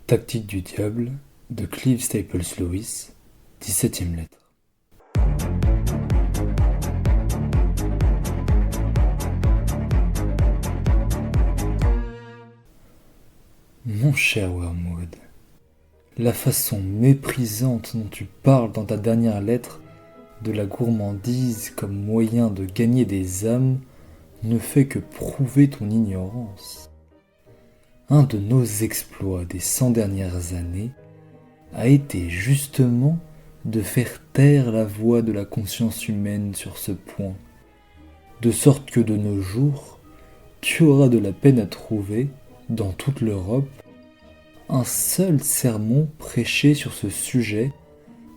Tactique du diable de Clive Staples Lewis, 17e lettre. Mon cher Wormwood, la façon méprisante dont tu parles dans ta dernière lettre de la gourmandise comme moyen de gagner des âmes ne fait que prouver ton ignorance. Un de nos exploits des 100 dernières années a été justement de faire taire la voix de la conscience humaine sur ce point, de sorte que de nos jours, tu auras de la peine à trouver, dans toute l'Europe, un seul sermon prêché sur ce sujet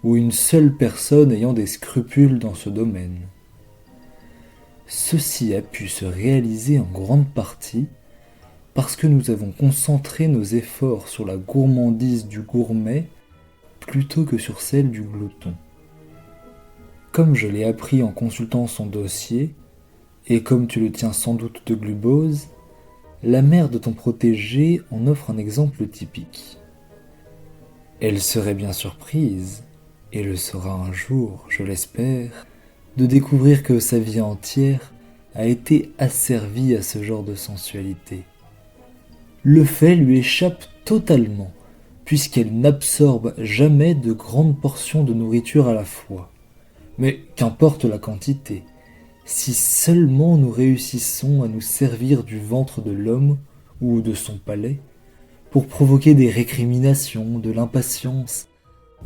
ou une seule personne ayant des scrupules dans ce domaine. Ceci a pu se réaliser en grande partie parce que nous avons concentré nos efforts sur la gourmandise du gourmet plutôt que sur celle du glouton. Comme je l'ai appris en consultant son dossier, et comme tu le tiens sans doute de glubose, la mère de ton protégé en offre un exemple typique. Elle serait bien surprise, et le sera un jour, je l'espère, de découvrir que sa vie entière a été asservie à ce genre de sensualité. Le fait lui échappe totalement, puisqu'elle n'absorbe jamais de grandes portions de nourriture à la fois. Mais qu'importe la quantité, si seulement nous réussissons à nous servir du ventre de l'homme ou de son palais pour provoquer des récriminations, de l'impatience,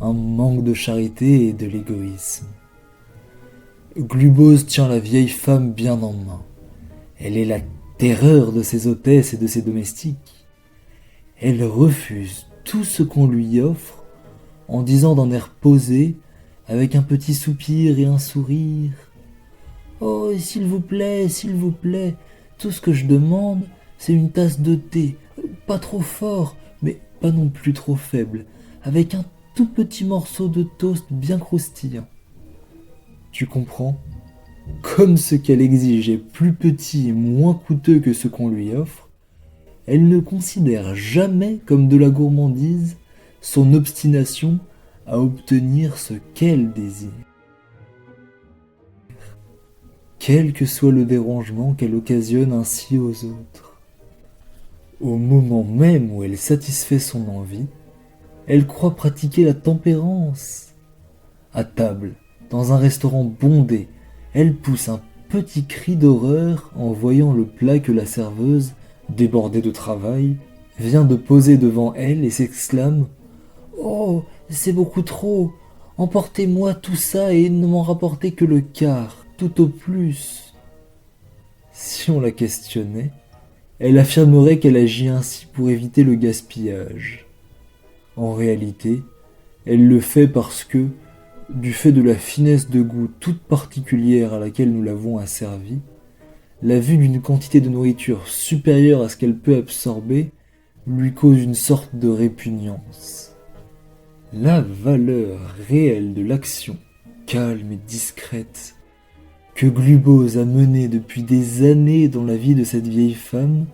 un manque de charité et de l'égoïsme. Glubose tient la vieille femme bien en main. Elle est la terreur de ses hôtesses et de ses domestiques. Elle refuse tout ce qu'on lui offre en disant d'un air posé, avec un petit soupir et un sourire: « Oh, s'il vous plaît, tout ce que je demande, c'est une tasse de thé, pas trop fort, mais pas non plus trop faible, avec un tout petit morceau de toast bien croustillant. » Tu comprends ? Comme ce qu'elle exige est plus petit et moins coûteux que ce qu'on lui offre, elle ne considère jamais comme de la gourmandise son obstination à obtenir ce qu'elle désire, quel que soit le dérangement qu'elle occasionne ainsi aux autres. Au moment même où elle satisfait son envie, elle croit pratiquer la tempérance. À table, dans un restaurant bondé, elle pousse un petit cri d'horreur en voyant le plat que la serveuse, débordée de travail, vient de poser devant elle et s'exclame: « Oh, c'est beaucoup trop! Emportez-moi tout ça et ne m'en rapportez que le quart, tout au plus. » Si on la questionnait, elle affirmerait qu'elle agit ainsi pour éviter le gaspillage. En réalité, elle le fait parce que, du fait de la finesse de goût toute particulière à laquelle nous l'avons asservie, la vue d'une quantité de nourriture supérieure à ce qu'elle peut absorber lui cause une sorte de répugnance. La valeur réelle de l'action, calme et discrète, que Glubose a menée depuis des années dans la vie de cette vieille femme,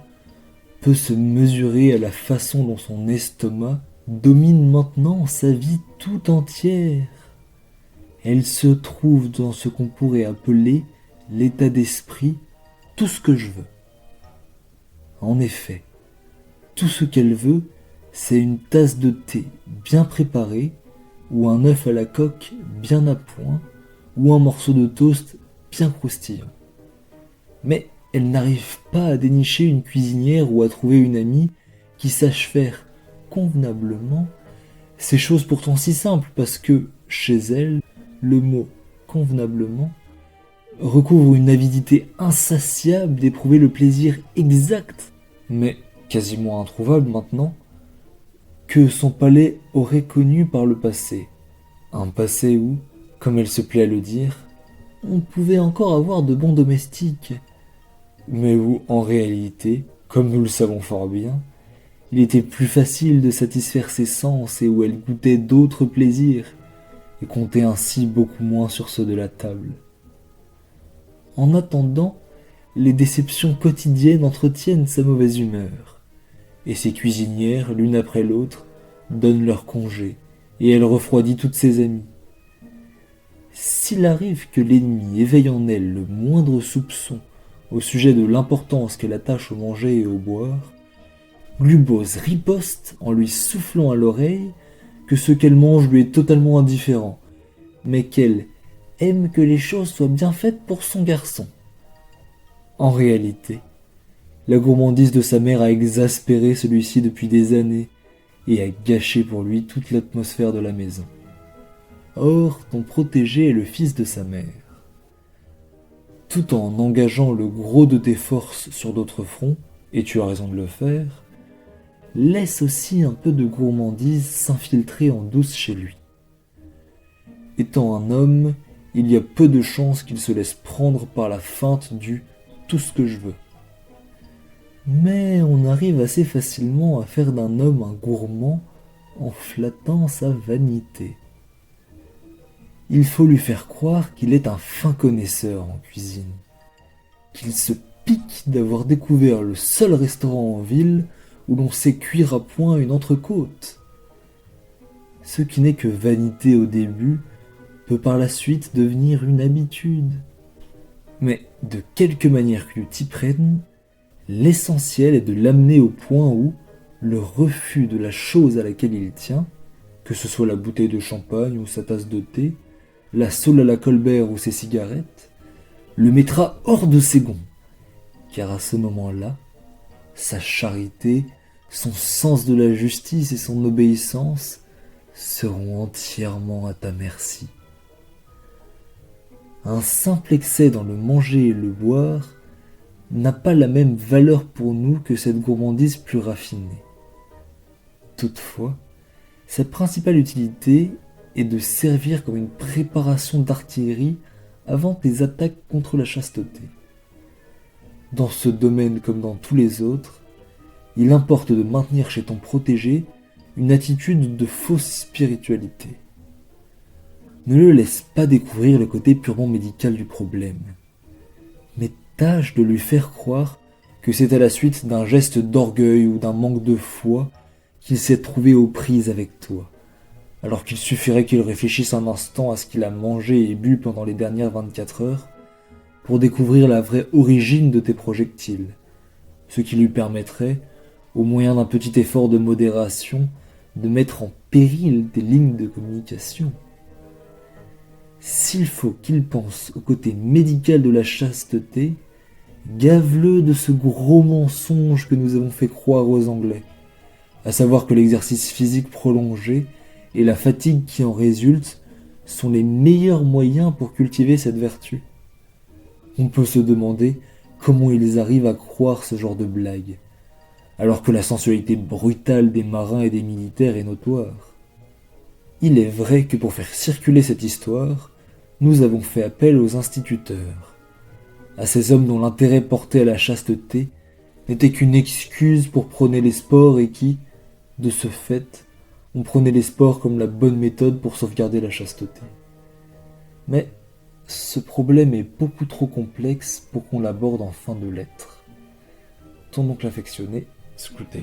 peut se mesurer à la façon dont son estomac domine maintenant sa vie tout entière. Elle se trouve dans ce qu'on pourrait appeler l'état d'esprit « tout ce que je veux ». En effet, tout ce qu'elle veut, c'est une tasse de thé bien préparée, ou un œuf à la coque bien à point, ou un morceau de toast bien croustillant. Mais elle n'arrive pas à dénicher une cuisinière ou à trouver une amie qui sache faire convenablement ces choses pourtant si simples, parce que, chez elle, le mot « convenablement » recouvre une avidité insatiable d'éprouver le plaisir exact, mais quasiment introuvable maintenant, que son palais aurait connu par le passé. Un passé où, comme elle se plaît à le dire, on pouvait encore avoir de bons domestiques, mais où, en réalité, comme nous le savons fort bien, il était plus facile de satisfaire ses sens et où elle goûtait d'autres plaisirs, et comptait ainsi beaucoup moins sur ceux de la table. En attendant, les déceptions quotidiennes entretiennent sa mauvaise humeur, et ses cuisinières, l'une après l'autre, donne leur congé, et elle refroidit toutes ses amies. S'il arrive que l'ennemi éveille en elle le moindre soupçon au sujet de l'importance qu'elle attache au manger et au boire, Glubose riposte en lui soufflant à l'oreille que ce qu'elle mange lui est totalement indifférent, mais qu'elle aime que les choses soient bien faites pour son garçon. En réalité, la gourmandise de sa mère a exaspéré celui-ci depuis des années et a gâché pour lui toute l'atmosphère de la maison. Or, ton protégé est le fils de sa mère. Tout en engageant le gros de tes forces sur d'autres fronts, et tu as raison de le faire, laisse aussi un peu de gourmandise s'infiltrer en douce chez lui. Étant un homme, il y a peu de chances qu'il se laisse prendre par la feinte du « tout ce que je veux ». Mais on arrive assez facilement à faire d'un homme un gourmand en flattant sa vanité. Il faut lui faire croire qu'il est un fin connaisseur en cuisine, qu'il se pique d'avoir découvert le seul restaurant en ville où l'on sait cuire à point une entrecôte. Ce qui n'est que vanité au début peut par la suite devenir une habitude. Mais de quelque manière que tu t'y prennes, l'essentiel est de l'amener au point où le refus de la chose à laquelle il tient, que ce soit la bouteille de champagne ou sa tasse de thé, la saule à la Colbert ou ses cigarettes, le mettra hors de ses gonds, car à ce moment-là, sa charité, son sens de la justice et son obéissance seront entièrement à ta merci. Un simple excès dans le manger et le boire n'a pas la même valeur pour nous que cette gourmandise plus raffinée. Toutefois, sa principale utilité est de servir comme une préparation d'artillerie avant tes attaques contre la chasteté. Dans ce domaine comme dans tous les autres, il importe de maintenir chez ton protégé une attitude de fausse spiritualité. Ne le laisse pas découvrir le côté purement médical du problème, mais tâche de lui faire croire que c'est à la suite d'un geste d'orgueil ou d'un manque de foi qu'il s'est trouvé aux prises avec toi, alors qu'il suffirait qu'il réfléchisse un instant à ce qu'il a mangé et bu pendant les dernières 24 heures pour découvrir la vraie origine de tes projectiles, ce qui lui permettrait, au moyen d'un petit effort de modération, de mettre en péril tes lignes de communication. S'il faut qu'il pense au côté médical de la chasteté, gave-le de ce gros mensonge que nous avons fait croire aux Anglais, à savoir que l'exercice physique prolongé et la fatigue qui en résulte sont les meilleurs moyens pour cultiver cette vertu. On peut se demander comment ils arrivent à croire ce genre de blague, alors que la sensualité brutale des marins et des militaires est notoire. Il est vrai que pour faire circuler cette histoire, nous avons fait appel aux instituteurs, à ces hommes dont l'intérêt porté à la chasteté n'était qu'une excuse pour prôner les sports et qui, de ce fait, on prenait les sports comme la bonne méthode pour sauvegarder la chasteté. Mais ce problème est beaucoup trop complexe pour qu'on l'aborde en fin de lettre. Ton oncle affectionné, Screwtape.